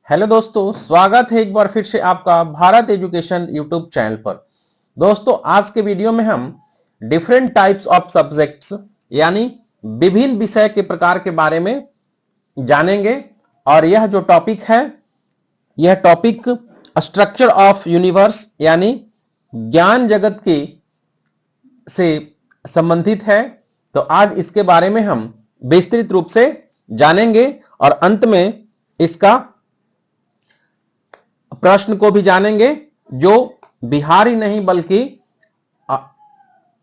Hello दोस्तों, स्वागत है एक बार फिर से आपका भारत एजुकेशन यूट्यूब चैनल पर। दोस्तों, आज के वीडियो में हम डिफरेंट टाइप्स ऑफ सब्जेक्ट्स यानी विभिन्न विषय के प्रकार के बारे में जानेंगे। और यह जो टॉपिक है, यह टॉपिक स्ट्रक्चर ऑफ यूनिवर्स यानी ज्ञान जगत की से संबंधित है। तो आज इसके बारे में हम विस्तृत रूप से जानेंगे और अंत में इसका प्रश्न को भी जानेंगे, जो बिहार ही नहीं बल्कि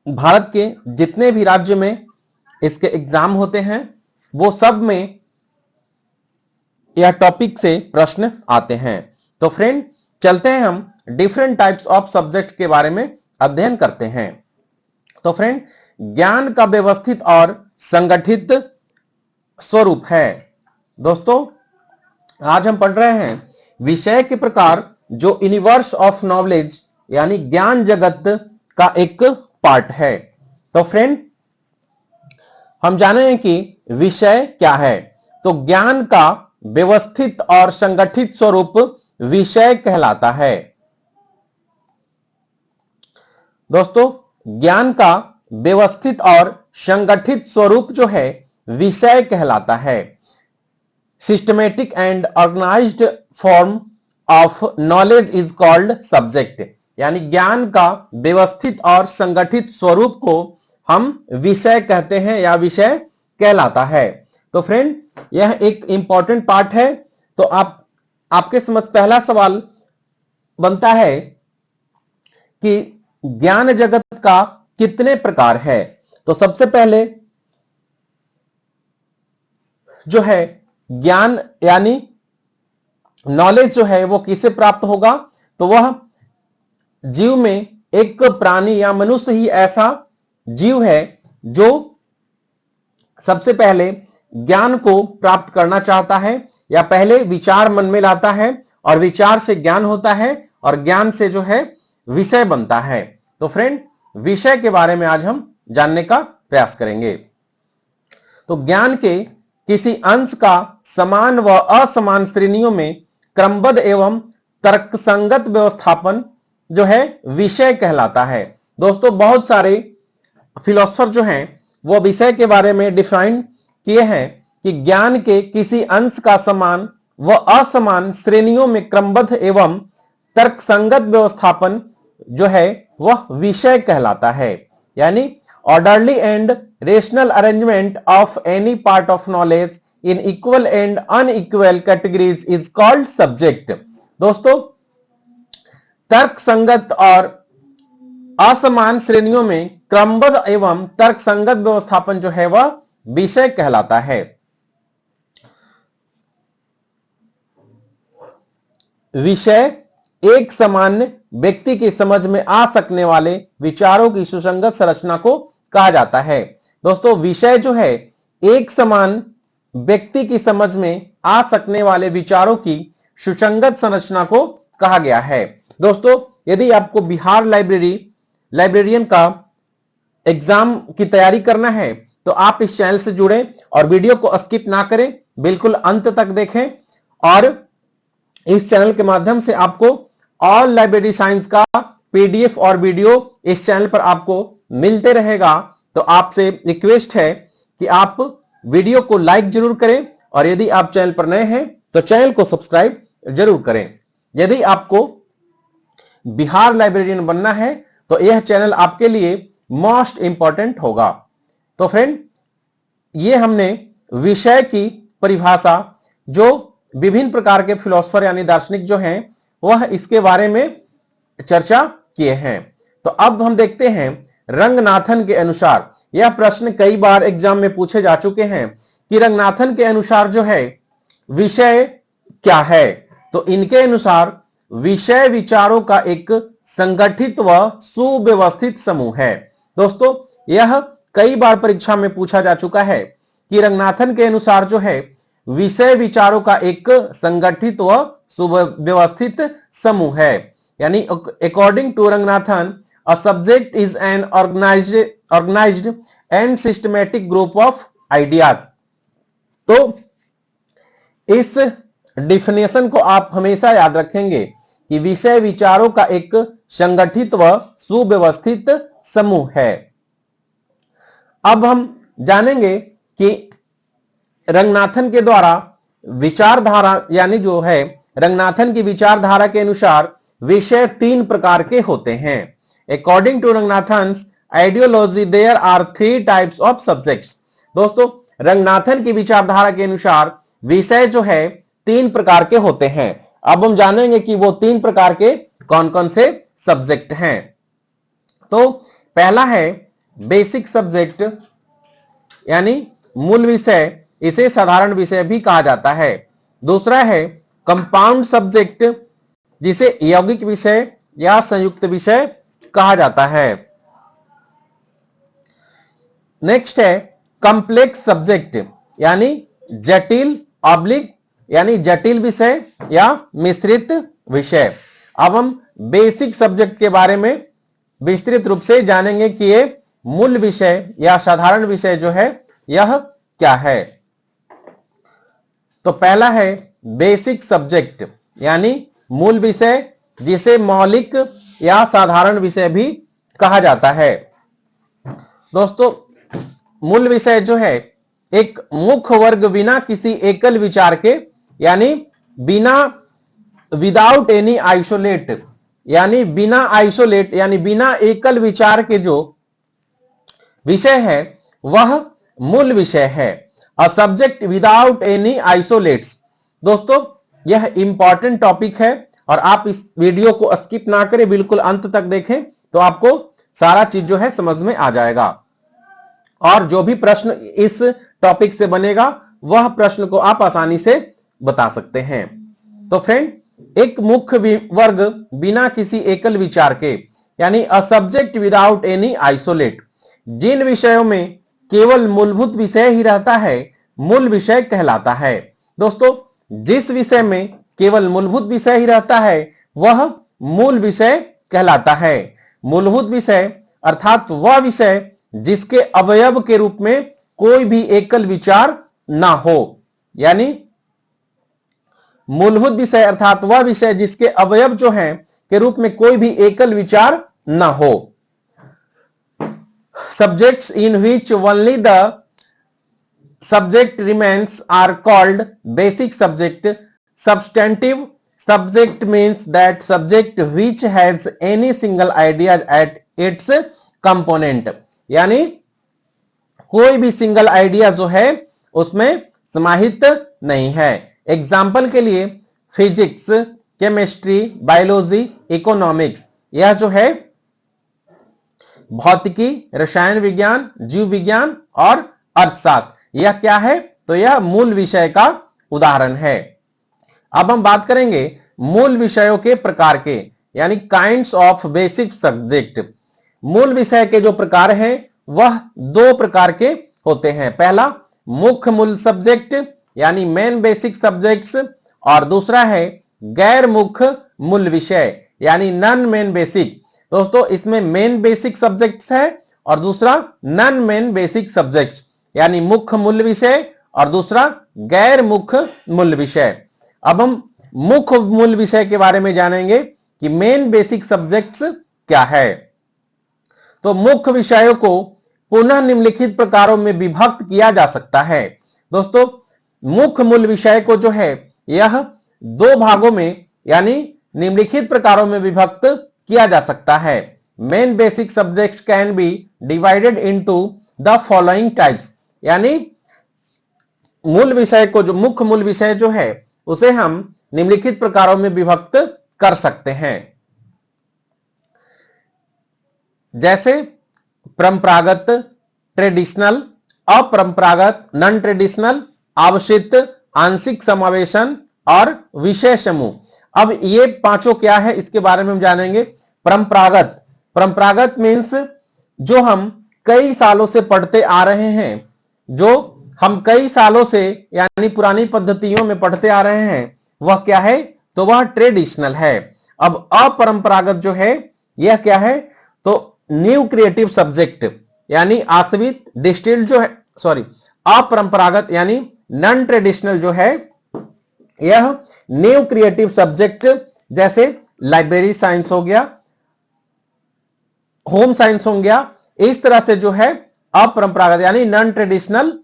भारत के जितने भी राज्य में इसके एग्जाम होते हैं वो सब में यह टॉपिक से प्रश्न आते हैं। तो फ्रेंड, चलते हैं हम डिफरेंट टाइप्स ऑफ सब्जेक्ट के बारे में अध्ययन करते हैं। तो फ्रेंड, ज्ञान का व्यवस्थित और संगठित स्वरूप है। दोस्तों, आज हम पढ़ रहे हैं विषय के प्रकार जो यूनिवर्स ऑफ नॉलेज यानी ज्ञान जगत का एक पार्ट है। तो फ्रेंड, हम जाने हैं कि विषय क्या है। तो ज्ञान का व्यवस्थित और संगठित स्वरूप विषय कहलाता है। दोस्तों, ज्ञान का व्यवस्थित और संगठित स्वरूप जो है विषय कहलाता है। Systematic and organised form of knowledge is called subject. यानी ज्ञान का व्यवस्थित और संगठित स्वरूप को हम विषय कहते हैं या विषय कहलाता है। तो फ्रेंड, यह एक इंपॉर्टेंट पार्ट है। तो आपके समझ पहला सवाल बनता है कि ज्ञान जगत का कितने प्रकार है। तो सबसे पहले जो है ज्ञान यानी नॉलेज जो है वो किसे प्राप्त होगा, तो वह जीव में एक प्राणी या मनुष्य ही ऐसा जीव है जो सबसे पहले ज्ञान को प्राप्त करना चाहता है, या पहले विचार मन में लाता है और विचार से ज्ञान होता है और ज्ञान से जो है विषय बनता है। तो फ्रेंड, विषय के बारे में आज हम जानने का प्रयास करेंगे। तो ज्ञान के किसी अंश का समान व असमान श्रेणियों में क्रमबद्ध एवं तर्कसंगत व्यवस्थापन जो है विषय कहलाता है। दोस्तों, बहुत सारे फिलोसफर जो हैं वो विषय के बारे में डिफाइन किए हैं कि ज्ञान के किसी अंश का समान व असमान श्रेणियों में क्रमबद्ध एवं तर्कसंगत व्यवस्थापन जो है वह विषय कहलाता है। यानी orderly and rational arrangement of any part of knowledge in equal and unequal categories is called subject। दोस्तों, तर्क संगत और असमान श्रेणियों में क्रमबद्ध एवं तर्क संगत व्यवस्थापन जो है वह विषय कहलाता है। विषय एक सामान्य व्यक्ति की समझ में आ सकने वाले विचारों की सुसंगत संरचना को कहा जाता है। दोस्तों, विषय जो है एक समान व्यक्ति की समझ में आ सकने वाले विचारों की सुसंगत संरचना को कहा गया है। दोस्तों, यदि आपको बिहार लाइब्रेरियन का एग्जाम की तैयारी करना है तो आप इस चैनल से जुड़ें और वीडियो को स्किप ना करें, बिल्कुल अंत तक देखें। और इस चैनल के माध्यम से आपको ऑल लाइब्रेरी साइंस का पीडीएफ और वीडियो इस चैनल पर आपको मिलते रहेगा। तो आपसे रिक्वेस्ट है कि आप वीडियो को लाइक जरूर करें और यदि आप चैनल पर नए हैं तो चैनल को सब्सक्राइब जरूर करें। यदि आपको बिहार लाइब्रेरियन बनना है तो यह चैनल आपके लिए मोस्ट इंपॉर्टेंट होगा। तो फ्रेंड, ये हमने विषय की परिभाषा जो विभिन्न प्रकार के फिलोसफर यानी दार्शनिक जो हैं वह इसके बारे में चर्चा किए हैं। तो अब हम देखते हैं रंगनाथन के अनुसार। यह प्रश्न कई बार एग्जाम में पूछे जा चुके हैं कि रंगनाथन के अनुसार जो है विषय क्या है। तो इनके अनुसार विषय विचारों का एक संगठित व सुव्यवस्थित समूह है। दोस्तों, यह कई बार परीक्षा में पूछा जा चुका है कि रंगनाथन के अनुसार जो है विषय विचारों का एक संगठित व सुव्यवस्थित समूह है। यानी according to Ranganathan, a subject is an organized and systematic group of ideas। तो इस डिफिनेशन को आप हमेशा याद रखेंगे कि विषय विचारों का एक संगठित व सुव्यवस्थित समूह है। अब हम जानेंगे कि रंगनाथन के द्वारा विचारधारा यानी जो है रंगनाथन की विचारधारा के अनुसार विषय 3 प्रकार के होते हैं। According to Ranganathan's ideology there are 3 types of subjects. दोस्तों, रंगनाथन की विचारधारा के अनुसार विषय जो है 3 प्रकार के होते हैं। अब हम जानेंगे कि वो 3 प्रकार के कौन कौन से सब्जेक्ट हैं। तो पहला है बेसिक सब्जेक्ट यानी मूल विषय, इसे साधारण विषय भी कहा जाता है। दूसरा है कंपाउंड सब्जेक्ट, जिसे यौगिक विषय या संयुक्त विषय कहा जाता है। नेक्स्ट है कॉम्प्लेक्स सब्जेक्ट यानी जटिल ऑब्लिक यानी जटिल विषय या मिश्रित विषय। अब हम बेसिक सब्जेक्ट के बारे में विस्तृत रूप से जानेंगे कि ये मूल विषय या साधारण विषय जो है यह क्या है। तो पहला है बेसिक सब्जेक्ट यानी मूल विषय, जिसे मौलिक या साधारण विषय भी कहा जाता है। दोस्तों, मूल विषय जो है एक मुख्य वर्ग बिना किसी एकल विचार के यानी विदाउट एनी आइसोलेट यानी बिना एकल विचार के जो विषय है वह मूल विषय है। अ सब्जेक्ट विदाउट एनी आइसोलेट्स। दोस्तों, यह इंपॉर्टेंट टॉपिक है और आप इस वीडियो को स्किप ना करें, बिल्कुल अंत तक देखें तो आपको सारा चीज जो है समझ में आ जाएगा। और जो भी प्रश्न इस टॉपिक से बनेगा वह प्रश्न को आप आसानी से बता सकते हैं। तो फ्रेंड, एक मुख्य वर्ग बिना किसी एकल विचार के यानी a subject without any isolate, जिन विषयों में केवल मूलभूत विषय ही रहता है मूल विषय कहलाता है। दोस्तों, जिस विषय में केवल मूलभूत विषय ही रहता है वह मूल विषय कहलाता है। मूलभूत विषय अर्थात वह विषय जिसके अवयव के रूप में कोई भी एकल विचार ना हो, यानी मूलभूत विषय अर्थात वह विषय जिसके अवयव जो हैं के रूप में कोई भी एकल विचार ना हो। Subjects in which only the subject remains are called basic subject. Substantive subject means that subject which has any single idea at its component, यानी कोई भी सिंगल आइडिया जो है उसमें समाहित नहीं है। एग्जाम्पल के लिए फिजिक्स, केमिस्ट्री, बायोलॉजी, इकोनॉमिक्स, यह जो है भौतिकी, रसायन विज्ञान, जीव विज्ञान और अर्थशास्त्र, यह क्या है? तो यह मूल विषय का उदाहरण है। अब हम बात करेंगे मूल विषयों के प्रकार के, यानी काइंड्स ऑफ बेसिक सब्जेक्ट। मूल विषय के जो प्रकार हैं वह 2 प्रकार के होते हैं। पहला मुख्य मूल सब्जेक्ट यानी मेन बेसिक सब्जेक्ट्स, और दूसरा है गैर मुख्य मूल विषय यानी नॉन मेन बेसिक। दोस्तों, इसमें मेन बेसिक सब्जेक्ट्स है और दूसरा नॉन मेन बेसिक सब्जेक्ट्स, यानी मुख्य मूल विषय और दूसरा गैर मुख्य मूल विषय। अब हम मुख्य मूल विषय के बारे में जानेंगे कि मेन बेसिक सब्जेक्ट्स क्या है। तो मुख्य विषयों को पुनः निम्नलिखित प्रकारों में विभक्त किया जा सकता है। दोस्तों, मुख्य मूल विषय को जो है यह 2 भागों में यानी निम्नलिखित प्रकारों में विभक्त किया जा सकता है। Main basic subject can be divided into the following types, यानी मूल विषय को जो मुख्य मूल विषय जो है उसे हम निम्नलिखित प्रकारों में विभक्त कर सकते हैं। जैसे परंपरागत, ट्रेडिशनल, अपरंपरागत, नॉन ट्रेडिशनल, आवश्यक, आंशिक समावेशन और विषय समूह। अब ये 5 क्या है इसके बारे में हम जानेंगे। परंपरागत, परंपरागत मीन्स जो हम कई सालों से पढ़ते आ रहे हैं, जो हम कई सालों से यानी पुरानी पद्धतियों में पढ़ते आ रहे हैं, वह क्या है? तो वह ट्रेडिशनल है। अब अपरंपरागत जो है यह क्या है? तो न्यू क्रिएटिव सब्जेक्ट यानी आश्रित, डिस्टिल्ड जो है, अपरंपरागत यानी नॉन ट्रेडिशनल जो है यह न्यू क्रिएटिव सब्जेक्ट जैसे लाइब्रेरी साइंस हो गया, होम साइंस हो गया, इस तरह से जो है अपरंपरागत यानी नॉन ट्रेडिशनल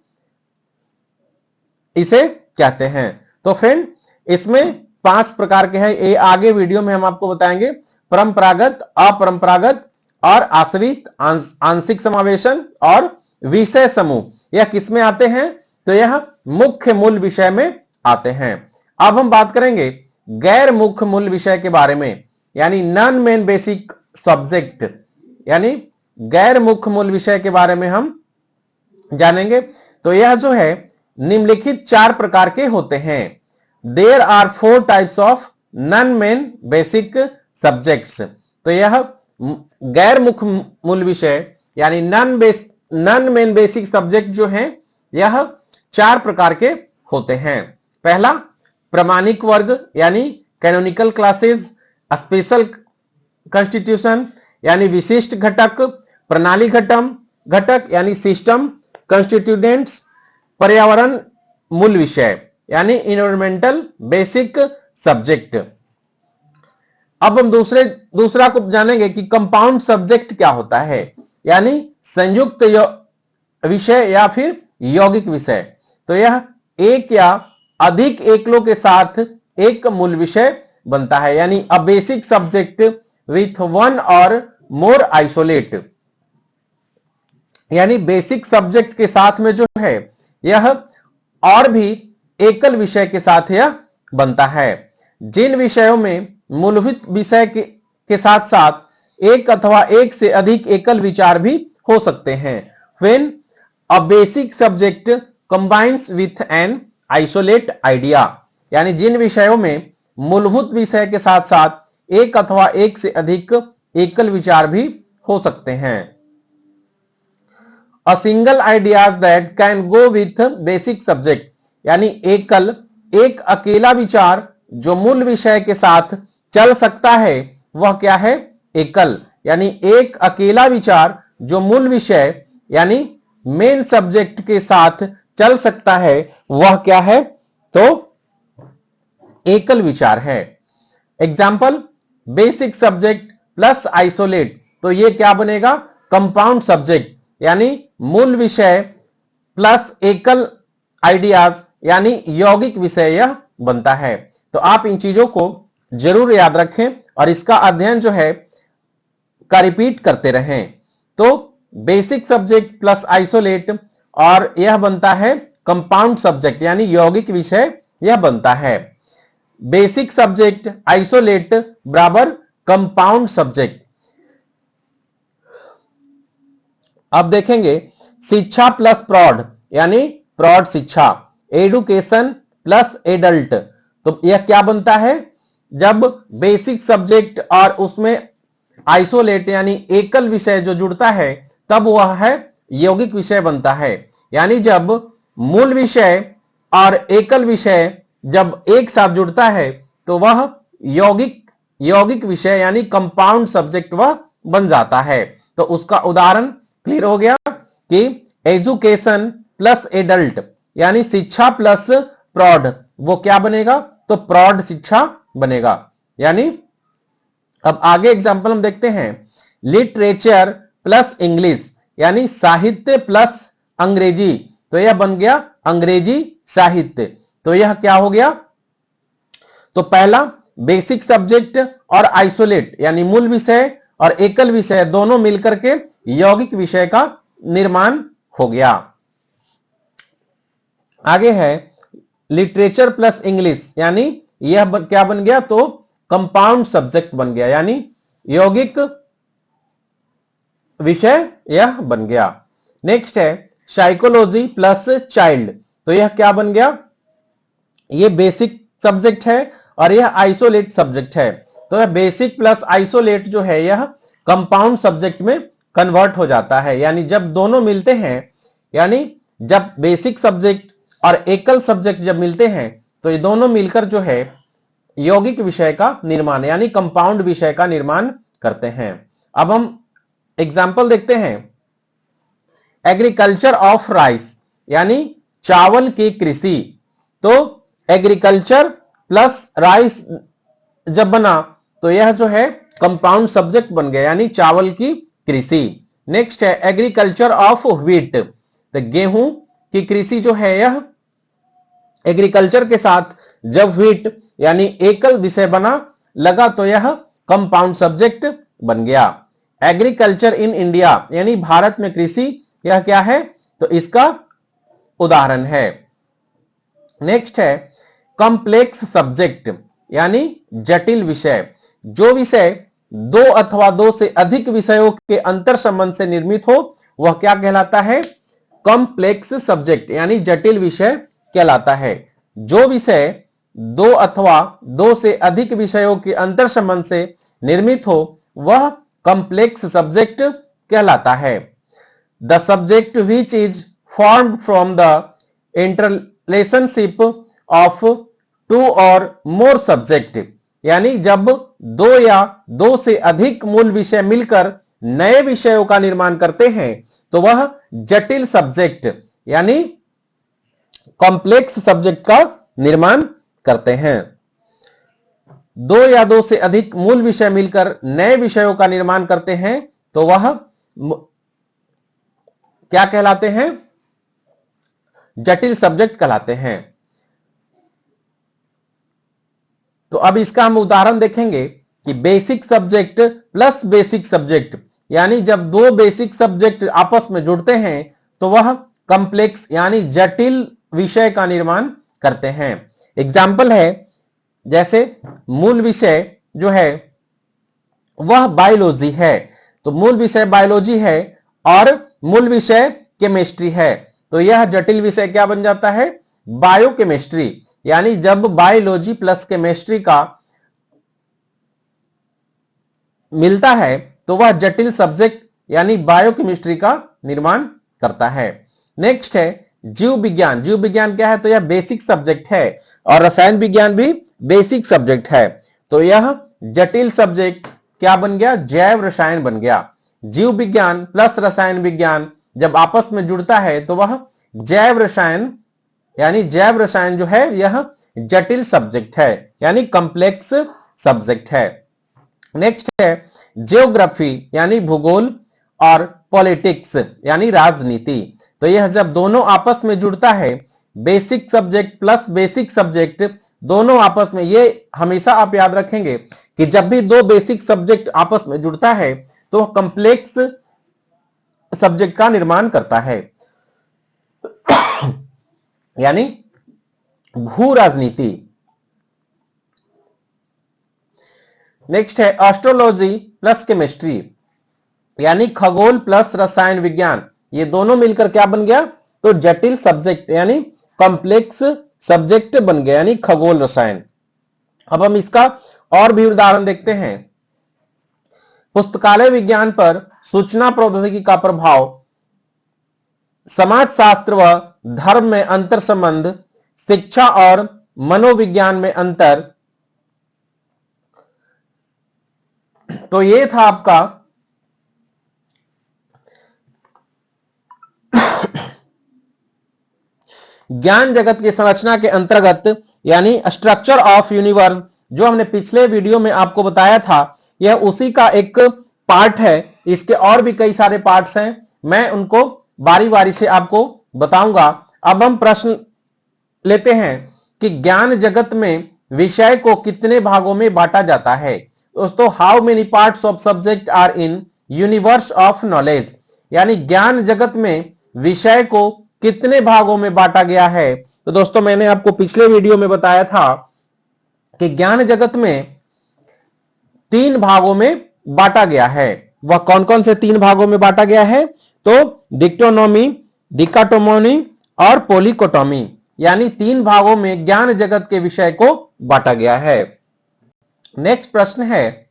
इसे कहते हैं। तो फ्रेंड इसमें 5 प्रकार के हैं, ये आगे वीडियो में हम आपको बताएंगे। परंपरागत, अपरंपरागत और आश्रित, आंशिक समावेशन और विषय समूह, यह किसमें आते हैं? तो यह मुख्य मूल विषय में आते हैं। अब हम बात करेंगे गैर मुख्य मूल विषय के बारे में, यानी नॉन मेन बेसिक सब्जेक्ट, यानी गैर मुख्य मूल विषय के बारे में हम जानेंगे। तो यह जो है निम्नलिखित 4 प्रकार के होते हैं। There are 4 types of non main basic subjects. तो यह गैर मुख्य मूल विषय यानी नॉन मेन बेसिक सब्जेक्ट जो हैं यह 4 प्रकार के होते हैं। पहला प्रमाणिक वर्ग यानी कैनोनिकल क्लासेस, स्पेशल कंस्टिट्यूशन यानी विशिष्ट घटक, प्रणाली घटक यानी सिस्टम कंस्टिट्यूएंट्स, पर्यावरण मूल विषय यानी इन्वायरमेंटल बेसिक सब्जेक्ट। अब हम दूसरा को जानेंगे कि कंपाउंड सब्जेक्ट क्या होता है, यानी संयुक्त विषय या फिर यौगिक विषय। तो यह एक या अधिक एकलों के साथ एक मूल विषय बनता है, यानी अ बेसिक सब्जेक्ट विथ 1 और मोर आइसोलेट, यानी बेसिक सब्जेक्ट के साथ में जो है यह और भी एकल विषय के साथ यह बनता है। जिन विषयों में मूलभूत विषय के साथ साथ एक अथवा एक से अधिक एकल विचार भी हो सकते हैं। When a basic subject combines with an isolate idea, यानी जिन विषयों में मूलभूत विषय के साथ साथ एक अथवा एक से अधिक एकल विचार भी हो सकते हैं। A single ideas that can go with basic subject, यानी एक अकेला विचार जो मूल विषय के साथ चल सकता है वह क्या है? एकल, यानी एक अकेला विचार जो मूल विषय यानी मेन सब्जेक्ट के साथ चल सकता है वह क्या है? तो एकल विचार है। Example basic subject plus isolate, तो ये क्या बनेगा? कंपाउंड सब्जेक्ट, यानी मूल विषय प्लस एकल आइडियाज यानी यौगिक विषय यह बनता है। तो आप इन चीजों को जरूर याद रखें और इसका अध्ययन जो है का रिपीट करते रहें। तो बेसिक सब्जेक्ट प्लस आइसोलेट और यह बनता है कंपाउंड सब्जेक्ट यानी यौगिक विषय यह बनता है। बेसिक सब्जेक्ट आइसोलेट बराबर कंपाउंड सब्जेक्ट। अब देखेंगे शिक्षा प्लस प्रौढ़ यानी प्रौढ़ शिक्षा, एडुकेशन प्लस एडल्ट। तो यह क्या बनता है? जब बेसिक सब्जेक्ट और उसमें आइसोलेट यानी एकल विषय जो जुड़ता है तब वह है यौगिक विषय बनता है। यानी जब मूल विषय और एकल विषय जब एक साथ जुड़ता है तो वह यौगिक विषय यानी कंपाउंड सब्जेक्ट वह बन जाता है। तो उसका उदाहरण क्लियर हो गया कि एजुकेशन प्लस एडल्ट यानी शिक्षा प्लस प्रौढ़, वो क्या बनेगा? तो प्रौढ़ शिक्षा बनेगा। यानी अब आगे एग्जांपल हम देखते हैं लिटरेचर प्लस इंग्लिश यानी साहित्य प्लस अंग्रेजी, तो यह बन गया अंग्रेजी साहित्य। तो यह क्या हो गया? तो पहला बेसिक सब्जेक्ट और आइसोलेट यानी मूल विषय और एकल विषय दोनों मिलकर के यौगिक विषय का निर्माण हो गया। आगे है लिटरेचर प्लस इंग्लिश यानी यह क्या बन गया? तो कंपाउंड सब्जेक्ट बन गया यानी यौगिक विषय यह बन गया। नेक्स्ट है साइकोलॉजी प्लस चाइल्ड, तो यह क्या बन गया? यह बेसिक सब्जेक्ट है और यह आइसोलेट सब्जेक्ट है। तो यह बेसिक प्लस आइसोलेट जो है यह कंपाउंड सब्जेक्ट में कन्वर्ट हो जाता है। यानी जब दोनों मिलते हैं, यानी जब बेसिक सब्जेक्ट और एकल सब्जेक्ट जब मिलते हैं तो ये दोनों मिलकर जो है यौगिक विषय का निर्माण यानी कंपाउंड विषय का निर्माण करते हैं। अब हम एग्जाम्पल देखते हैं एग्रीकल्चर ऑफ राइस यानी चावल की कृषि। तो एग्रीकल्चर प्लस राइस जब बना तो यह जो है कंपाउंड सब्जेक्ट बन गया, यानी चावल की कृषि। नेक्स्ट है एग्रीकल्चर ऑफ व्हीट, तो गेहूं की कृषि जो है यह एग्रीकल्चर के साथ जब व्हीट यानी एकल विषय बना लगा तो यह कंपाउंड सब्जेक्ट बन गया। एग्रीकल्चर इन इंडिया यानी भारत में कृषि, यह क्या है, तो इसका उदाहरण है। नेक्स्ट है कॉम्प्लेक्स सब्जेक्ट यानी जटिल विषय, जो विषय दो अथवा दो से अधिक विषयों के अंतर संबंध से निर्मित हो वह क्या कहलाता है, कॉम्प्लेक्स सब्जेक्ट यानी जटिल विषय कहलाता है। जो विषय दो अथवा दो से अधिक विषयों के अंतर संबंध से निर्मित हो वह कॉम्प्लेक्स सब्जेक्ट कहलाता है। The subject which is formed from the interrelationship of two और मोर सब्जेक्ट, यानी जब दो या दो से अधिक मूल विषय मिलकर नए विषयों का निर्माण करते हैं तो वह जटिल सब्जेक्ट यानी कॉम्प्लेक्स सब्जेक्ट का निर्माण करते हैं। दो या दो से अधिक मूल विषय मिलकर नए विषयों का निर्माण करते हैं तो वह क्या कहलाते हैं, जटिल सब्जेक्ट कहलाते हैं। तो अब इसका हम उदाहरण देखेंगे कि basic subject plus basic subject, यानी जब दो बेसिक सब्जेक्ट आपस में जुड़ते हैं तो वह कॉम्प्लेक्स यानी जटिल विषय का निर्माण करते हैं। एग्जाम्पल है जैसे मूल विषय जो है वह बायोलॉजी है, तो मूल विषय बायोलॉजी है और मूल विषय केमिस्ट्री है, तो यह जटिल विषय क्या बन जाता है, बायोकेमिस्ट्री। यानी जब बायोलॉजी प्लस केमिस्ट्री का मिलता है तो वह जटिल सब्जेक्ट यानी बायोकेमिस्ट्री का निर्माण करता है। नेक्स्ट है जीव विज्ञान। जीव विज्ञान क्या है, तो यह बेसिक सब्जेक्ट है और रसायन विज्ञान भी बेसिक सब्जेक्ट है, तो यह जटिल सब्जेक्ट क्या बन गया, जैव रसायन बन गया। जीव विज्ञान प्लस रसायन विज्ञान जब आपस में जुड़ता है तो वह जैव रसायन यानी जैव रसायन जो है यह जटिल सब्जेक्ट है यानी कॉम्प्लेक्स सब्जेक्ट है। नेक्स्ट है ज्योग्राफी यानी भूगोल और पॉलिटिक्स यानी राजनीति, तो यह जब दोनों आपस में जुड़ता है, basic subject plus basic subject दोनों आपस में, ये हमेशा आप याद रखेंगे कि जब भी दो बेसिक सब्जेक्ट आपस में जुड़ता है तो कॉम्प्लेक्स सब्जेक्ट का निर्माण करता है यानी भू राजनीति। नेक्स्ट है एस्ट्रोलॉजी प्लस केमिस्ट्री यानी खगोल प्लस रसायन विज्ञान, ये दोनों मिलकर क्या बन गया, तो जटिल सब्जेक्ट यानी कॉम्प्लेक्स सब्जेक्ट बन गया यानी खगोल रसायन। अब हम इसका और भी उदाहरण देखते हैं। पुस्तकालय विज्ञान पर सूचना प्रौद्योगिकी का प्रभाव, समाजशास्त्र व धर्म में अंतर संबंध, शिक्षा और मनोविज्ञान में अंतर, तो ये था आपका ज्ञान जगत की संरचना के अंतर्गत यानी स्ट्रक्चर ऑफ यूनिवर्स, जो हमने पिछले वीडियो में आपको बताया था, यह उसी का एक पार्ट है। इसके और भी कई सारे पार्ट्स हैं, मैं उनको बारी बारी से आपको बताऊंगा। अब हम प्रश्न लेते हैं कि ज्ञान जगत में विषय को कितने भागों में बांटा जाता है। दोस्तों, how many parts of subject are in universe of knowledge, यानी ज्ञान जगत में विषय को कितने भागों में बांटा गया है। तो दोस्तों, मैंने आपको पिछले वीडियो में बताया था कि ज्ञान जगत में 3 भागों में बांटा गया है। वह कौन कौन से 3 भागों में बांटा गया है, तो डिक्टोनॉमी, डिकाटोमोनी और पॉलीकोटोमी, यानी 3 भागों में ज्ञान जगत के विषय को बांटा गया है। नेक्स्ट प्रश्न है,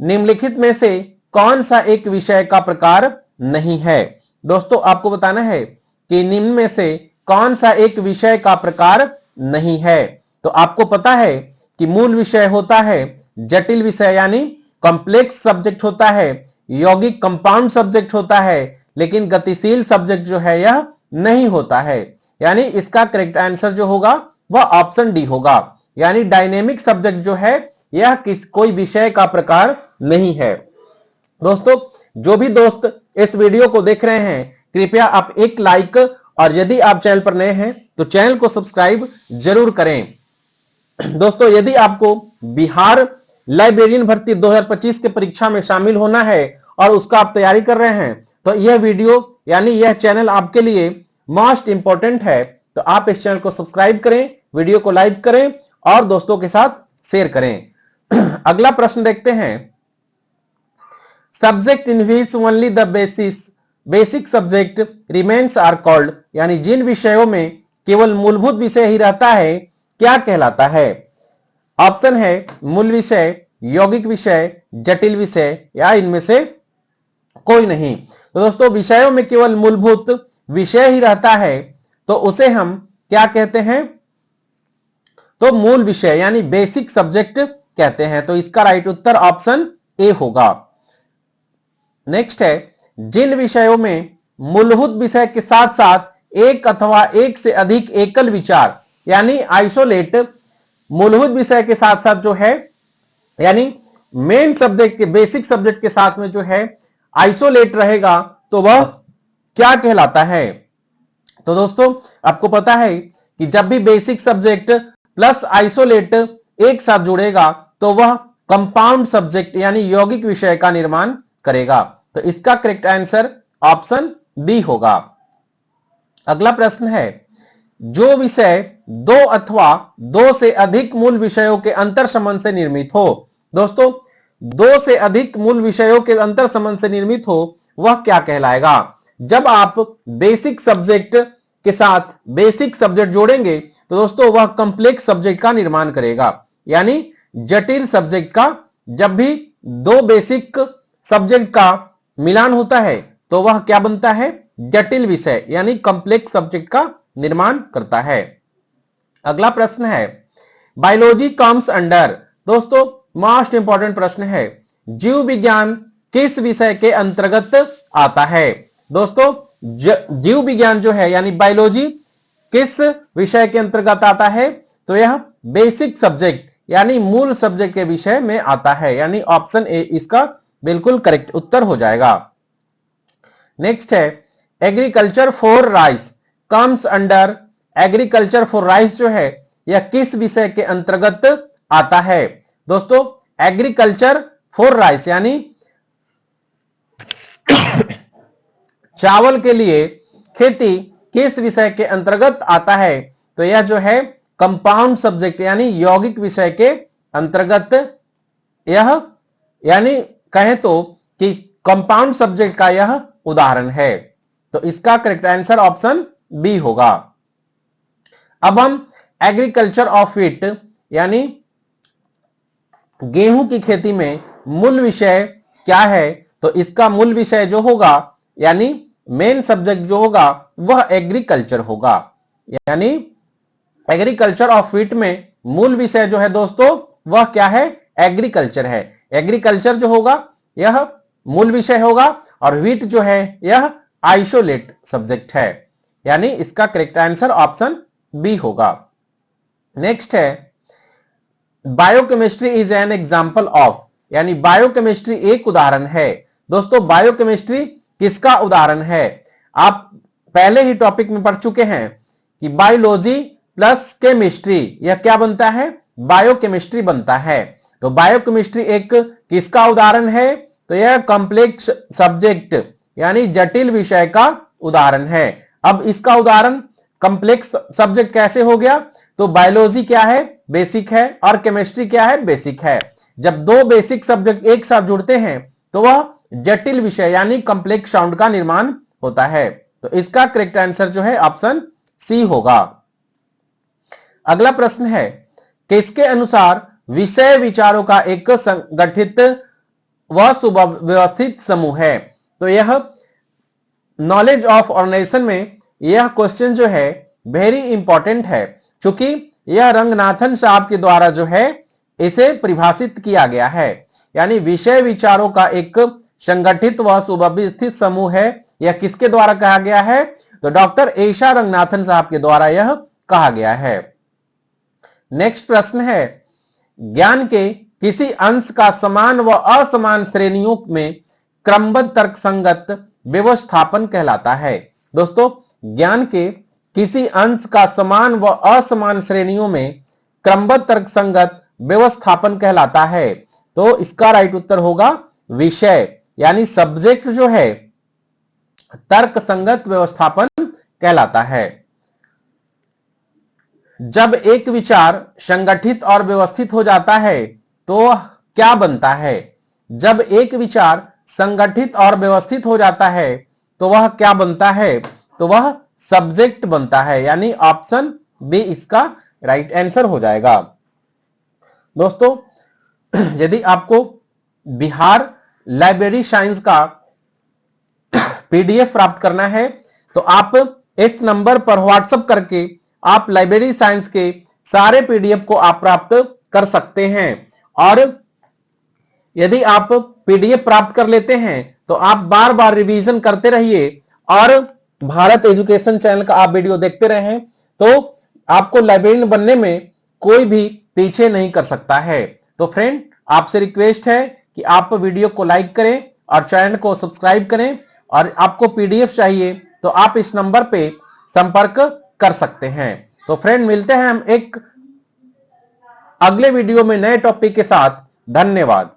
निम्नलिखित में से कौन सा एक विषय का प्रकार नहीं है। दोस्तों, आपको बताना है कि निम्न में से कौन सा एक विषय का प्रकार नहीं है। तो आपको पता है कि मूल विषय होता है, जटिल विषय यानी कॉम्प्लेक्स सब्जेक्ट होता है, यौगिक कंपाउंड सब्जेक्ट होता है, लेकिन गतिशील सब्जेक्ट जो है यह नहीं होता है। यानी इसका करेक्ट आंसर जो होगा वह ऑप्शन डी होगा। यानी डायनेमिक सब्जेक्ट जो है यह कोई विषय का प्रकार नहीं है। दोस्तों, जो भी दोस्त इस वीडियो को देख रहे हैं, कृपया आप एक लाइक और यदि आप चैनल पर नए हैं तो चैनल को सब्सक्राइब जरूर करें। दोस्तों, यदि आपको बिहार लाइब्रेरियन भर्ती 2025 के परीक्षा में शामिल होना है और उसका आप तैयारी कर रहे हैं तो यह वीडियो यानी यह चैनल आपके लिए मोस्ट इंपॉर्टेंट है। तो आप इस चैनल को सब्सक्राइब करें, वीडियो को लाइक करें और दोस्तों के साथ शेयर करें। अगला प्रश्न देखते हैं। Subject in which only the basic subject remains are called, यानी जिन विषयों में केवल मूलभूत विषय ही रहता है क्या कहलाता है? ऑप्शन है मूल विषय, यौगिक विषय, जटिल विषय या इनमें से कोई नहीं। तो दोस्तों, विषयों में केवल मूलभूत विषय ही रहता है तो उसे हम क्या कहते हैं? तो मूल विषय यानी बेसिक सब्जेक्ट कहते हैं। तो इसका राइट उत्तर ऑप्शन ए होगा। नेक्स्ट है, जिन विषयों में मूलभूत विषय के साथ साथ एक अथवा एक से अधिक एकल विचार यानी आइसोलेट, मूलभूत विषय के साथ साथ जो है यानी मेन सब्जेक्ट के बेसिक सब्जेक्ट के साथ में जो है आइसोलेट रहेगा तो वह क्या कहलाता है? तो दोस्तों, आपको पता है कि जब भी बेसिक सब्जेक्ट प्लस आइसोलेट एक साथ जुड़ेगा तो वह कंपाउंड सब्जेक्ट यानी यौगिक विषय का निर्माण करेगा। तो इसका करेक्ट आंसर ऑप्शन बी होगा। अगला प्रश्न है, जो विषय दो अथवा दो से अधिक मूल विषयों के अंतर संबंध से निर्मित हो। दोस्तों, दो से अधिक मूल विषयों के अंतर संबंध से निर्मित हो वह क्या कहलाएगा? जब आप बेसिक सब्जेक्ट के साथ बेसिक सब्जेक्ट जोड़ेंगे तो दोस्तों वह कंप्लेक्स सब्जेक्ट का निर्माण करेगा, यानी जटिल सब्जेक्ट का। जब भी दो बेसिक सब्जेक्ट का मिलान होता है तो वह क्या बनता है? जटिल विषय यानी कंप्लेक्स सब्जेक्ट का निर्माण करता है। अगला प्रश्न है, बायोलॉजी कम्स अंडर। दोस्तों, मोस्ट इंपॉर्टेंट प्रश्न है, जीव विज्ञान किस विषय के अंतर्गत आता है? दोस्तों, जीव विज्ञान जो है यानी बायोलॉजी किस विषय के अंतर्गत आता है? तो यह बेसिक सब्जेक्ट यानी मूल सब्जेक्ट के विषय में आता है, यानी ऑप्शन ए इसका बिल्कुल करेक्ट उत्तर हो जाएगा। नेक्स्ट है, agriculture for rice comes under. Agriculture for rice जो है यह किस विषय के अंतर्गत आता है? दोस्तों, एग्रीकल्चर फॉर राइस यानी चावल के लिए खेती किस विषय के अंतर्गत आता है? तो यह जो है कंपाउंड सब्जेक्ट यानी यौगिक विषय के अंतर्गत यह यानी कहें तो कि कंपाउंड सब्जेक्ट का यह उदाहरण है। तो इसका करेक्ट आंसर ऑप्शन बी होगा। अब हम एग्रीकल्चर ऑफ व्हीट यानी गेहूं की खेती में मूल विषय क्या है? तो इसका मूल विषय जो होगा यानी मेन सब्जेक्ट जो होगा वह एग्रीकल्चर होगा, यानी एग्रीकल्चर ऑफ व्हीट में मूल विषय जो है दोस्तों वह क्या है? एग्रीकल्चर है। एग्रीकल्चर जो होगा यह मूल विषय होगा और व्हीट जो है यह आइसोलेट सब्जेक्ट है, यानी इसका करेक्ट आंसर ऑप्शन बी होगा। नेक्स्ट है, biochemistry is an example of, यानी बायोकेमिस्ट्री एक उदाहरण है। दोस्तों, बायोकेमिस्ट्री किसका उदाहरण है? आप पहले ही टॉपिक में पढ़ चुके हैं कि बायोलॉजी प्लस केमिस्ट्री यह क्या बनता है? बायोकेमिस्ट्री बनता है। तो बायोकेमिस्ट्री एक किसका उदाहरण है? तो यह कॉम्प्लेक्स सब्जेक्ट यानी जटिल विषय का उदाहरण है। अब इसका उदाहरण कॉम्प्लेक्स सब्जेक्ट कैसे हो गया? तो बायोलॉजी क्या है? बेसिक है और केमिस्ट्री क्या है? बेसिक है। जब दो बेसिक सब्जेक्ट एक साथ जुड़ते हैं तो वह जटिल विषय यानी कॉम्प्लेक्स साउंड का निर्माण होता है। तो इसका करेक्ट आंसर जो है ऑप्शन सी होगा। अगला प्रश्न है, किसके अनुसार विषय विचारों का एक संगठित व सुव्यवस्थित समूह है? तो यह नॉलेज ऑफ ऑर्गेनाइजेशन में यह क्वेश्चन जो है वेरी इंपॉर्टेंट है, क्योंकि यह रंगनाथन साहब के द्वारा जो है इसे परिभाषित किया गया है, यानी विषय विचारों का एक संगठित व सुव्यवस्थित समूह है। यह किसके द्वारा कहा गया है? तो डॉक्टर एशा रंगनाथन साहब के द्वारा यह कहा गया है। नेक्स्ट प्रश्न है, ज्ञान के किसी अंश का समान व असमान श्रेणियों में क्रमबद्ध तर्कसंगत व्यवस्थापन कहलाता है। दोस्तों, ज्ञान के किसी अंश का समान व असमान श्रेणियों में क्रमबद्ध तर्कसंगत व्यवस्थापन कहलाता है। तो इसका राइट उत्तर होगा विषय, यानी सब्जेक्ट जो है तर्कसंगत व्यवस्थापन कहलाता है। जब एक विचार संगठित और व्यवस्थित हो जाता है तो वह क्या बनता है? जब एक विचार संगठित और व्यवस्थित हो जाता है तो वह क्या बनता है? तो वह सब्जेक्ट बनता है, यानी ऑप्शन बी इसका राइट आंसर हो जाएगा। दोस्तों, यदि आपको बिहार लाइब्रेरी साइंस का पीडीएफ प्राप्त करना है तो आप इस नंबर पर व्हाट्सएप करके आप लाइब्रेरी साइंस के सारे पीडीएफ को आप प्राप्त कर सकते हैं। और यदि आप पीडीएफ प्राप्त कर लेते हैं तो आप बार बार रिवीजन करते रहिए और भारत एजुकेशन चैनल का आप वीडियो देखते रहें, तो आपको लाइब्रेरियन बनने में कोई भी पीछे नहीं कर सकता है। तो फ्रेंड, आपसे रिक्वेस्ट है कि आप वीडियो को लाइक करें और चैनल को सब्सक्राइब करें, और आपको पीडीएफ चाहिए तो आप इस नंबर पे संपर्क कर सकते हैं। तो फ्रेंड, मिलते हैं हम एक अगले वीडियो में नए टॉपिक के साथ। धन्यवाद।